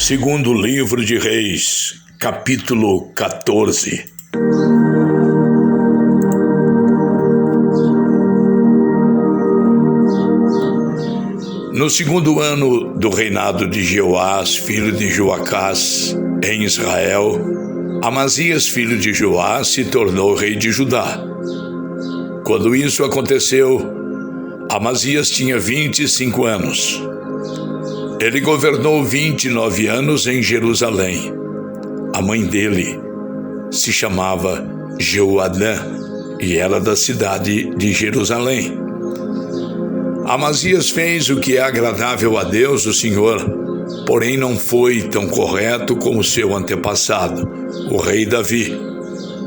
Segundo livro de Reis, capítulo 14. No segundo ano do reinado de Jeoás, filho de Joacás, em Israel, Amazias, filho de Joás, se tornou rei de Judá. Quando isso aconteceu, Amazias tinha 25 anos. Ele governou 29 anos em Jerusalém. A mãe dele se chamava Jeoadã e era da cidade de Jerusalém. Amazias fez o que é agradável a Deus, o Senhor, porém não foi tão correto como seu antepassado, o rei Davi.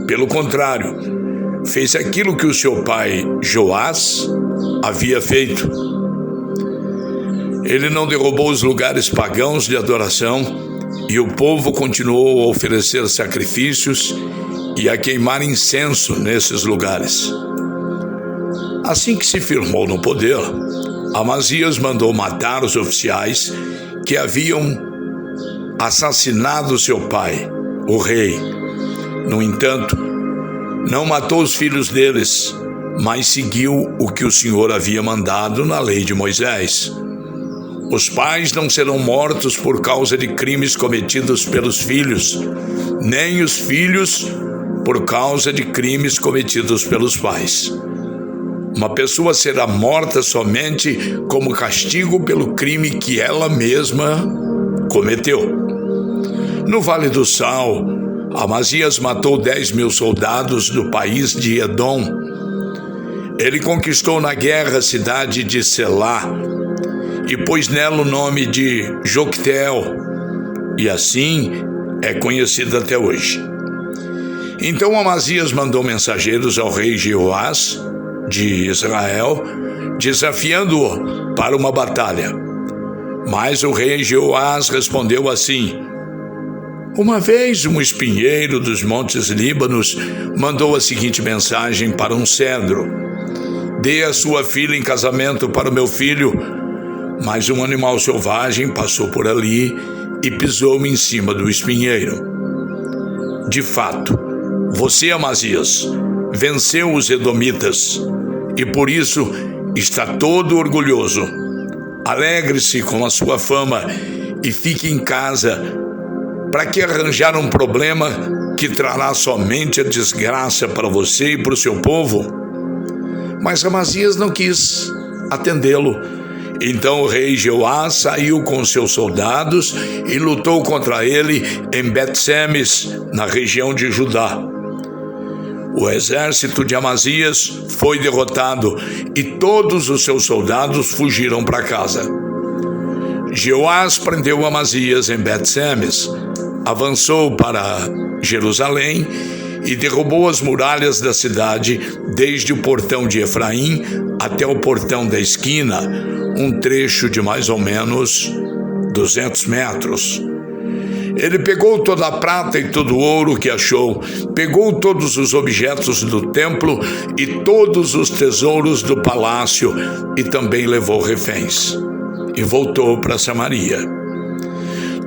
Pelo contrário, fez aquilo que o seu pai Joás havia feito. Ele não derrubou os lugares pagãos de adoração e o povo continuou a oferecer sacrifícios e a queimar incenso nesses lugares. Assim que se firmou no poder, Amazias mandou matar os oficiais que haviam assassinado seu pai, o rei. No entanto, não matou os filhos deles, mas seguiu o que o Senhor havia mandado na lei de Moisés. Os pais não serão mortos por causa de crimes cometidos pelos filhos, nem os filhos por causa de crimes cometidos pelos pais. Uma pessoa será morta somente como castigo pelo crime que ela mesma cometeu. No Vale do Sal, Amazias matou 10.000 soldados do país de Edom. Ele conquistou na guerra a cidade de Selá e pôs nela o nome de Joctel, e assim é conhecida até hoje. Então Amazias mandou mensageiros ao rei Jeoás de Israel, desafiando-o para uma batalha. Mas o rei Jeoás respondeu assim: Uma vez um espinheiro dos montes Líbanos mandou a seguinte mensagem para um cedro: Dê a sua filha em casamento para o meu filho. Mas um animal selvagem passou por ali e pisou-me em cima do espinheiro. De fato, você, Amazias, venceu os edomitas e por isso está todo orgulhoso. Alegre-se com a sua fama e fique em casa. Para que arranjar um problema que trará somente a desgraça para você e para o seu povo? Mas Amazias não quis atendê-lo. Então o rei Jeoás saiu com seus soldados e lutou contra ele em Bet-Semes, na região de Judá. O exército de Amazias foi derrotado e todos os seus soldados fugiram para casa. Jeoás prendeu Amazias em Bet-Semes, avançou para Jerusalém e derrubou as muralhas da cidade desde o portão de Efraim até o portão da esquina, um trecho de mais ou menos 200 metros. Ele pegou toda a prata e todo o ouro que achou, pegou todos os objetos do templo e todos os tesouros do palácio e também levou reféns. E voltou para Samaria.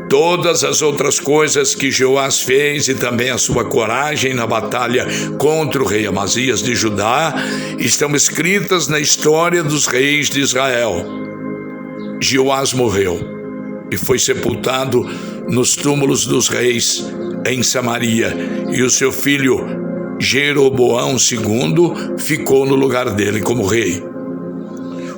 Todas as outras coisas que Jeoás fez e também a sua coragem na batalha contra o rei Amazias de Judá estão escritas na história dos reis de Israel. Jeoás morreu e foi sepultado nos túmulos dos reis em Samaria, e o seu filho Jeroboão II ficou no lugar dele como rei.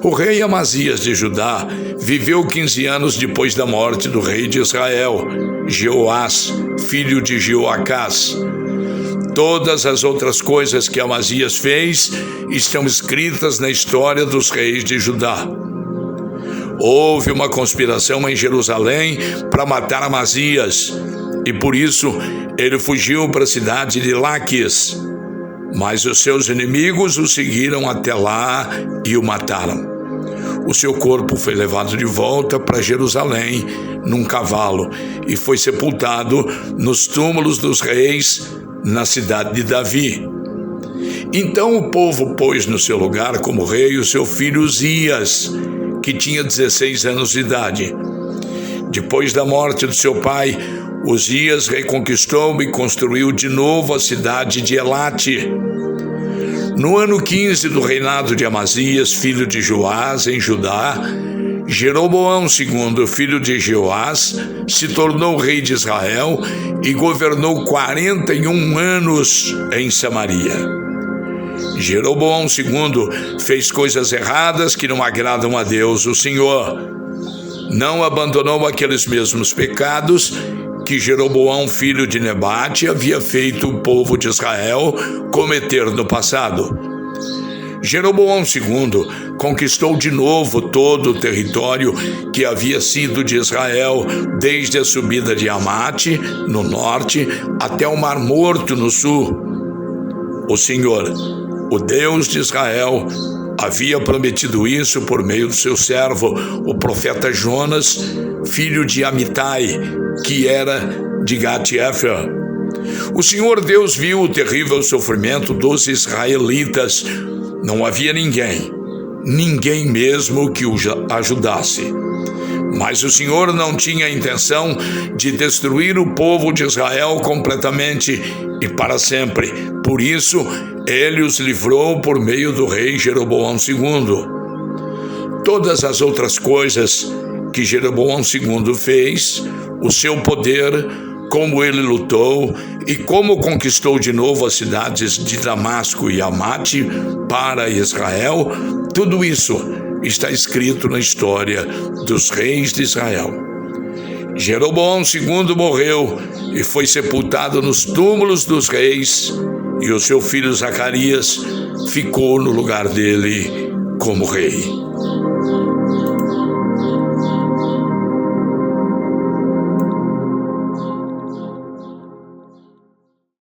O rei Amazias de Judá viveu 15 anos depois da morte do rei de Israel, Jeoás, filho de Joacás. Todas as outras coisas que Amazias fez estão escritas na história dos reis de Judá. Houve uma conspiração em Jerusalém para matar Amazias, e por isso ele fugiu para a cidade de Laquis. Mas os seus inimigos o seguiram até lá e o mataram. O seu corpo foi levado de volta para Jerusalém num cavalo e foi sepultado nos túmulos dos reis na cidade de Davi. Então o povo pôs no seu lugar como rei o seu filho Uzias, que tinha 16 anos de idade. Depois da morte do seu pai, Uzias reconquistou e construiu de novo a cidade de Elate. No ano 15 do reinado de Amazias, filho de Joás, em Judá, Jeroboão II, filho de Jeoás, se tornou rei de Israel e governou 41 anos em Samaria. Jeroboão II fez coisas erradas que não agradam a Deus, o Senhor. Não abandonou aqueles mesmos pecados que Jeroboão, filho de Nebate, havia feito o povo de Israel cometer no passado. Jeroboão II conquistou de novo todo o território que havia sido de Israel, desde a subida de Amate, no norte, até o Mar Morto, no sul. O Senhor, o Deus de Israel, havia prometido isso por meio do seu servo, o profeta Jonas, filho de Amitai, que era de Gat-Hefer. O Senhor Deus viu o terrível sofrimento dos israelitas. Não havia ninguém mesmo que os ajudasse. Mas o Senhor não tinha a intenção de destruir o povo de Israel completamente e para sempre. Por isso, ele os livrou por meio do rei Jeroboão II. Todas as outras coisas que Jeroboão II fez, o seu poder, como ele lutou e como conquistou de novo as cidades de Damasco e Amate para Israel, tudo isso está escrito na história dos reis de Israel. Jeroboão II morreu e foi sepultado nos túmulos dos reis, e o seu filho Zacarias ficou no lugar dele como rei.